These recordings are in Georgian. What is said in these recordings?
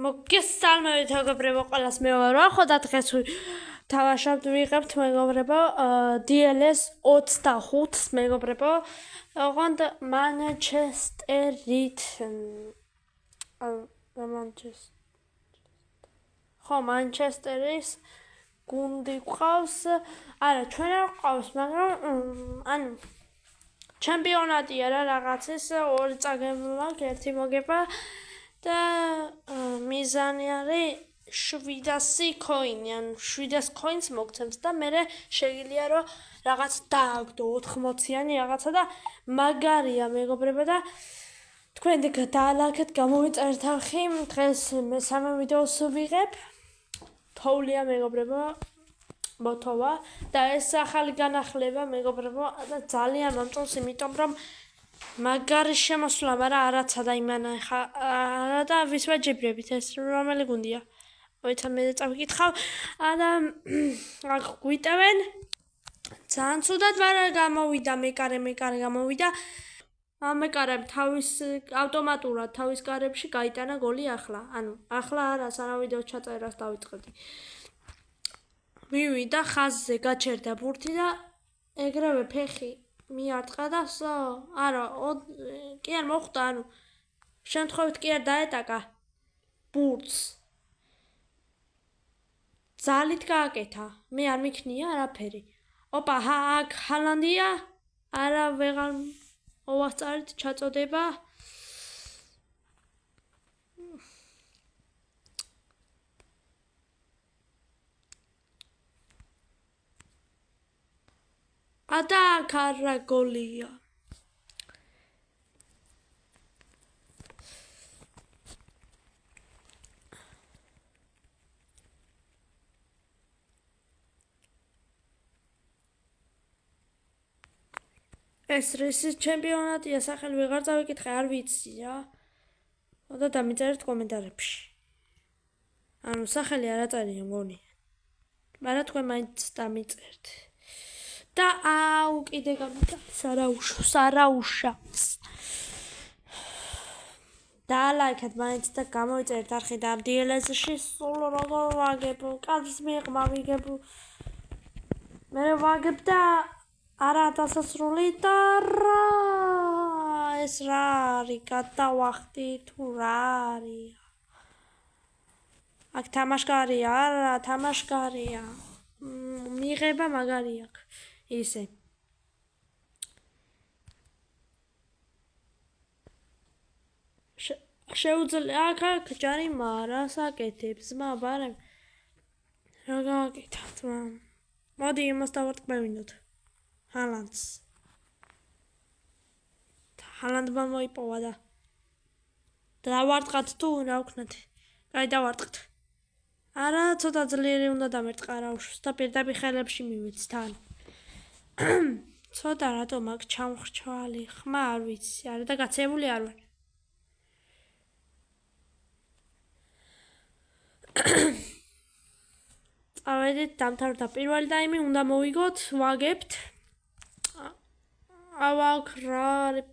მოგესალმებით მეგობრებო, ყველას მე ვარ ახლა დღეს დავაშავთ ვიღებთ მეგობრებო DLS 25-ს მეგობრებო. ოღონდ მანჩესტერით მანჩესტერის გუნდი ყავს. არა, ჩვენ არ ყავს, მაგრამ ანუ ჩემპიონატია რა რაღაცის ორი წაგებული მაქვს, ერთი მოგება და მიზანი არის 700 coin-ი, ანუ 700 coins მოგცემთ და მე შეგიძლია რომ რაღაც დააგდო 80-იანი რაღაცა და მაგარია მეგობრებო და თქვენ დაალაგეთ, გამოვიწერეთ არხი, დღეს მესამე ვიდეოს ვიღებ. თოვლია მეგობრებო, მოთოვა და ეს ახალი განახლება მეგობრებო და ძალიან მომწონს, იმიტომ რომ მაგარი შემოსვლა, მაგრამ არაცა და იმანა ხა არა და ვის ვაჯიბრებით ეს რომელი გუნდია? მოიცა მე წავიკითხავ და აქ გვიტევენ ძალიან ცუდად გამოვიდა მეკარე გამოვიდა. ამეკარემ თავის ავტომატურად თავის კარებში გაიტანა გოლი ახლა. ანუ ახლა არა, სანამ ვიდეოს ჩაწერას დავიწყებდი. მივიდა ხაზზე გაჩერდა ბურთი და ეგრევე ფეხი მიარტყა და არა, კი არ მოხვდა, ანუ შემთხვევით კი არ დაეტაკა ბურთს. ძალით გააკეთა. მე არ მიქნია არაფერი. ოპა, აქ ჰალანდია? არა, ვეღარ მოვასწარეთ ჩაწოდება. და კარა გოლია. ეს რესის ჩემპიონატია, სახელი ვეღარ წავიკითხე, არ ვიცი რა. და დამიწერეთ კომენტარებში. ანუ სახელი არ აწერია მგონი. მაგრამ თქვენ მაინც დამიწერთ. და აუ კიდე გამიდა სარაუშა. დაალაიქეთ მაინც და გამოვიწერეთ არხი და DLS-ში სულ როგორ ვაგებ, კაცს მიღმა ვიგებ. მე ვაგებ და არა დასასრული და რა ეს რა არის, გადავახტი თუ რა არის. აქ თამაშკარია, არა თამაშკარია. მიღება მაგარი აქვს. ისე. შეუძლია აქ ჯარიმა რას აკეთებს, მაგრამ რა გააკეთათ, მოდი იმას დავარტყმევინოთ. ჰალანდს. ჰალანდმა მოიპოვა და დავარტყათ თუ რა ვქნათ. კაი დავარტყთ. არა, ცოტა ძლიერი უნდა დამერტყა რა უშოს და პირდაპირ ხელებში მივეც თან. ცოტა რატომ აქ ჩამხრჩვალი ხმა არ ვიცი, არა და გაცემული არ ვარ. წავედით, დამთავრდა პირველი ტაიმი, უნდა მოვიგოთ, ვაგებთ. ავაკ რა არის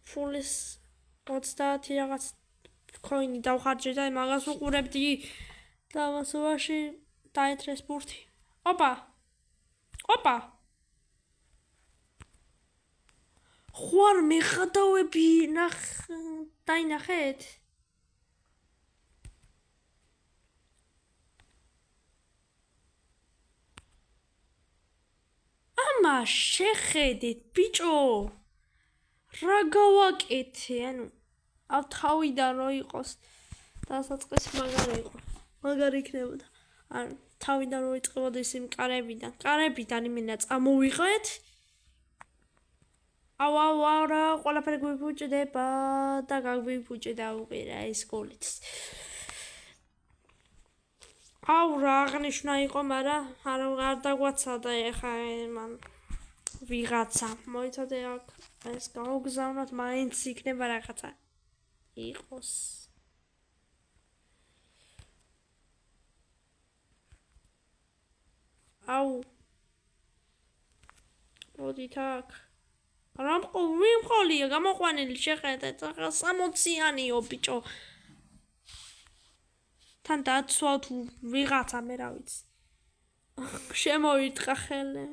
ფულის 30 რაღაც coin-ი დავხარჯე და მაგას უყურებდი და მასობაში დაეთრეს ბურთი. ოპა. ხوار მეხადავები დაინახეთ. ამა შეხედეთ ბიჭო. რა გავაკეთე, ანუ თავიდან რო იყოს დასაწყისი მაგარი იყო. მაგარი იქნებოდა. ანუ თავიდან რო იწყებოდეს იმ კარებიდან იმენა წამოვიღეთ. აუ რა ყველაფერი გვიფუჭდება და გაგვიფუჭდა უყირა ეს გოლიც. აუ რა აღნიშნა იყო, მაგრამ არ დაგვაცადა ეხა მან ვიღაცა. მოიცადე აქ ეს გავგზავნოთ, მაინც იქნება რაღაცა. იყოს. აუ. მოდით აქ. რამ ვიმყოლია გამოყვანილი შეხედეთ 60-იანიო ბიჭო თან დაცვა თუ ვიღაცა მე რა ვიცი შემოიტყა ხელე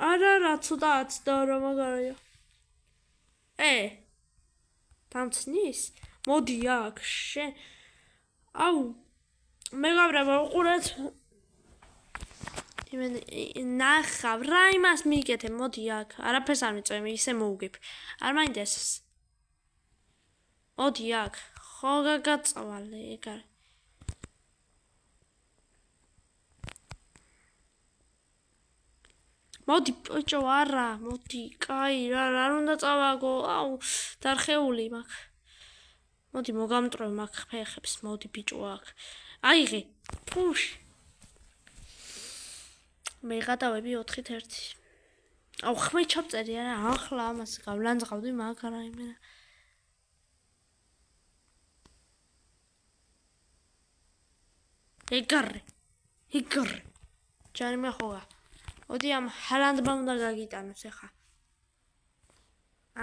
არა ცუდაც და რა მაგარია დამცნის მოდი აქ აუ მეგობრებო უყურეთ ნახავ რა იმას მიგეთე მოდი აქ არაფერს არ მიწვევ ისე მოუგებ არ მაინტერესებს მოდი აქ ხო გაგაწვალე ეგ არის მოდი ბიჭო არა მოდი კაი რა უნდა წავაგო აუ დარხეული მაქვს მოდი მოგამტრევ მაგ ფეხებს მოდი ბიჭო აქ აიღე ფუშ მე გადავები 4-1 აუ ხმე ჩავწერი არა ახლა ამას გავლანძღავდი მაგრამ იმენა ეგარე ჯარი მე ხოა ოდი ამ ჰალანდმა უნდა გაგიტანოს ახლა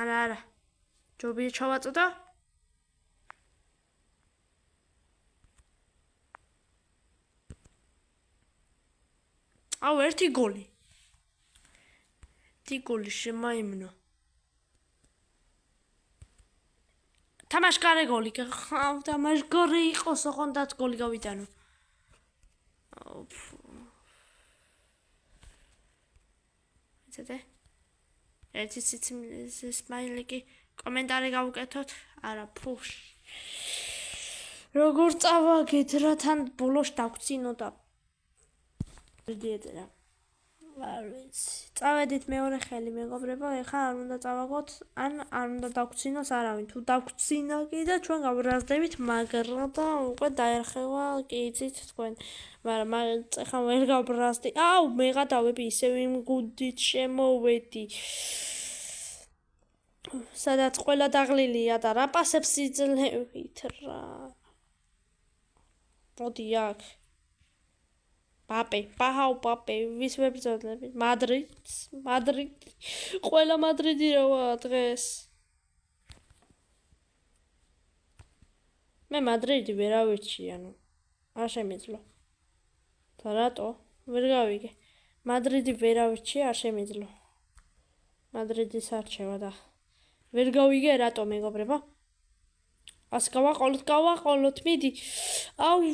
არა ჯობია ჩავაწოდო აუ ერთი გოლი შემაიმნო თამაშკარე გოლი თამაშკარე იყოს ოღონდაც გოლი გავიტანო ერთი სმაილიკი კომენტარი გავუკეთოთ არა ფუშ როგორ წავაგეთ რა თან ბოლოს დავცინო და ვიდეო არ ვიცი წავედით მეორე ხელი მეგობრებო ეხლა არ უნდა წავაგოთ ან არ უნდა დავცინოს არავინ თუ დავცინა კი და ჩვენ გავბრაზდებით მაგრამ და უკვე დაერხევა კი იცით თქვენ მაგრამ ეხლა ვერ გავბრაზდი აუ მე გადავები ისევ იმ გუნდით შემოვედი სადაც ყველა დაღლილია და რა პასებს იძლევით რა მოდი აქ პაპე ვის ვებრძოლები მადრიდი ყველა მადრიდი როა დღეს მე მადრიდი ვერ ავირჩი ანუ არ შემიძლო და რატო ვერ გავიგე მადრიდი ვერ ავირჩი არ შემიძლო მადრიდის არჩევა და ვერ გავიგე რატო მეგობრებო ას გავაყოლოთ მიდი აუ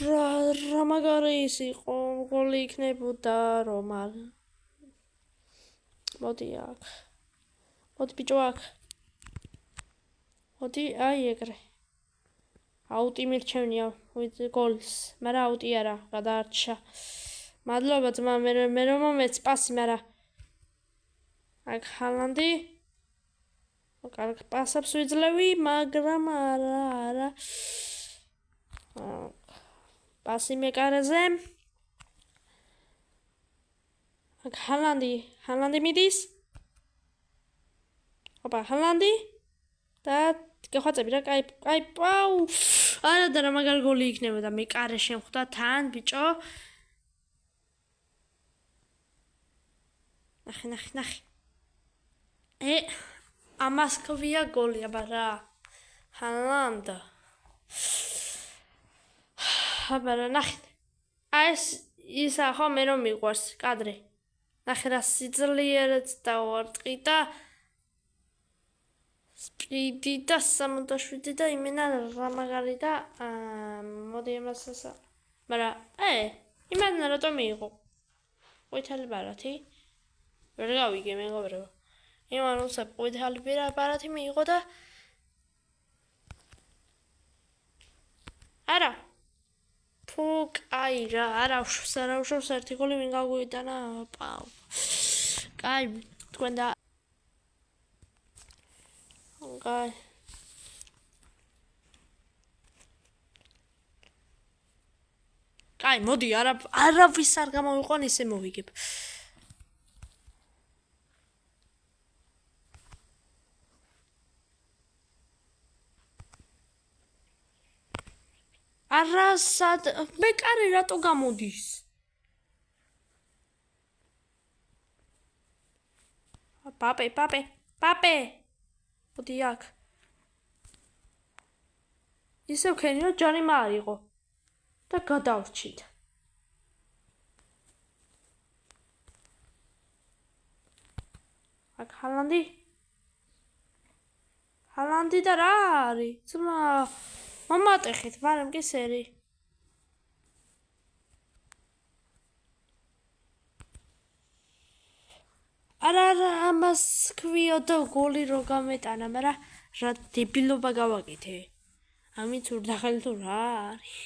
რა მაგარი ის იყო გოლი იქნებოდა რომ არ მოდი აქ მოდი ბიჭო აქ მოდი აი ეგრე აუტი მირჩევნია გოლს მაგრამ აუტი არა გადაარჩა მადლობა ძმა მე რომ მომეც პასი მაგრამ აქ ჰალანდი კარგ პასებს ვიძლევი მაგრამ არა პასი მეკარეზე აქ ჰალანდი მიდის ოპა ჰალანდი და გეხვაწები რა კაი პაუ არა და რა მაგარ გოლი იქნებოდა მე კარე შემხვდა თან ბიჭო ნახე ამას ქვია გოლი აბა რა ჰალანდა აბა რა ნახე ეს ისა ხო მე რომ მიყვარს კადრი ნახე რა სიძლიერეც დავარტყი და სპიდი და 67 და იმენა რა მაგარი და მოდი იმასაც მაგრამ იმენა რატომ მიიღო ყვითელი ბარათი ვერ გავიგე მეგობრებო იმან უცებ ყვითელი ბარათი მიიღო და არა ფუკ აი რა არა უშავს ერთი გოლი ვინ გაგვიტანა პაუ კაი თქვენ და კაი კაი მოდი არავის არ გამოვიყვან ისე მოვიგებ არასად ბეკარი რატო გამოდის? პაპე. მოდი აქ. ისევ ქენი რომ ჯარიმა არ იყო და გადავრჩით. აქ ჰალანდი და რა არის? ძმა მომატეხით, მაგრამ კი სერი. არა, ამას ქვიო და გოლი რო გამეტანა, მაგრამ რა დებილობა გავაკეთე. ამით ურდახელი თუ რა არის?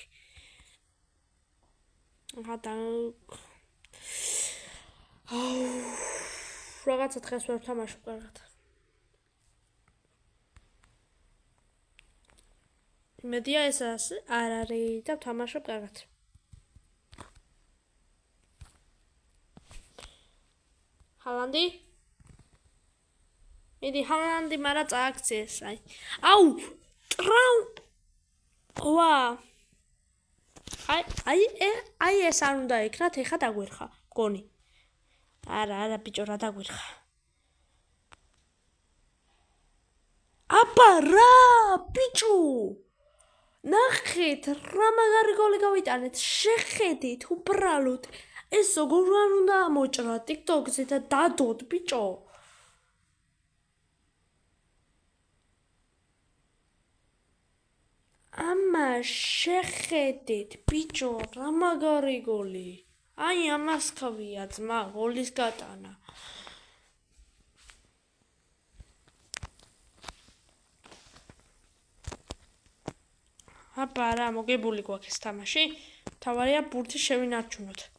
რაღაცა დღეს ვერ ვთამაშობ კარგად. იმედია ეს არ არის და ვთამაშობ კარგად. ჰალანდი? მიდი ჰალანდი მარა წააქციეს, აი. აუ! ტრაუ! ვა! აი ეს არ უნდა იქნათ, ეხა დაგვერხა, მგონი. არა, ბიჭო, რა დაგვერხა. აბა რა, ბიჭო! ნახეთ, რა მაგარი გოლი გავიტანეთ, შეხედით, უბრალოდ. ეს როგორ არ უნდა ამოჭრა TikTok-ზე და დადოთ, ბიჭო. ამა შეხედით, ბიჭო, რა მაგარი გოლი. აი ამას ქვია ძმა, გოლის გატანა. აბა რა, მოგებული გვაქვს ეს თამაში. თავარია ბურთი შევინარჩუნოთ.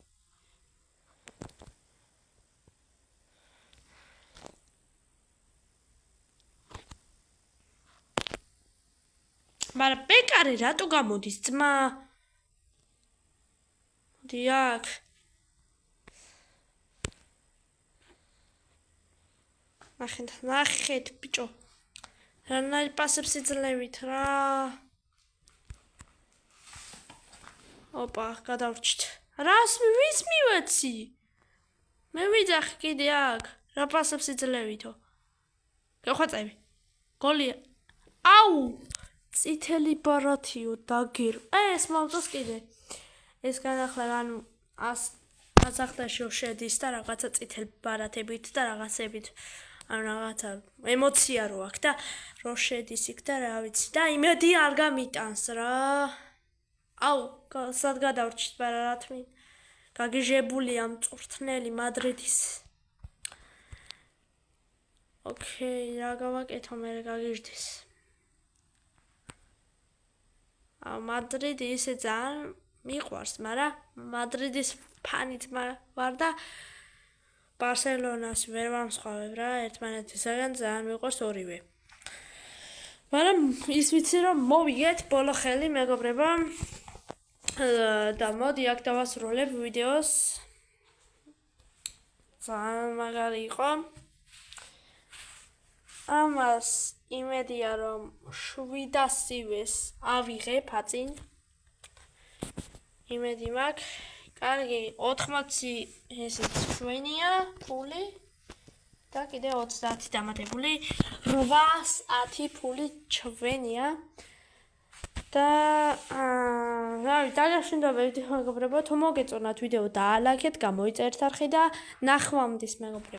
მაგრამ ბეკარი რატო გამოდის ძმა? მოდი აქ. ნახეთ, ბიჭო. რანაირ პასებს იძლევით რა. ოპა, გადავრჩით. რას ვის მივეცი? მე ვიძახი კიდე აქ. რა პასებს იძლევითო? გეხვაწები. გოლია. აუ! წითელი ბარათიო დაგერ. ეს მოვწოს კიდე. ეს განახლა ანუ ასახტაშო შედის და რაღაცა წითელ ბარათებით და რაღაცებით. ანუ რაღაცა ემოცია რო აქვს და რო შედის იქ და რა ვიცი. და იმედი არ გამიტანს რა. აუ, სად გადავრჩით ბარათმინ. გაგიჟებულია მწვრთნელი მადრიდის. ოკეი, რა გავაკეთო მე გაგიჟდეს. მადრიდი ისე ძალიან მიყვარს, მაგრამ მადრიდის ფანით ვარ და ბარსელონას ვერ ვამსხავებ რა, ერთმანეთისაგან ძალიან მიყვარს ორივე. მაგრამ ის ვიცი რომ მოვიგეთ ბოლო ხელი მეგობრებო და მოდი აქ დავასრულებ ვიდეოს. ძალიან მაგარი იყო. ამას იმედია რომ 700-ს ავიღებ აწინ. იმედი მაქვს. კარგი, 80 ესეც ჩვენია ფული და კიდე 30 დამატებული 810 ფული ჩვენია. და დაგაშინდობებით მეგობრებო, თუ მოგეწონათ ვიდეო დაალაიქეთ, გამოიწერთ არხი და ნახვამდის მეგობრებო.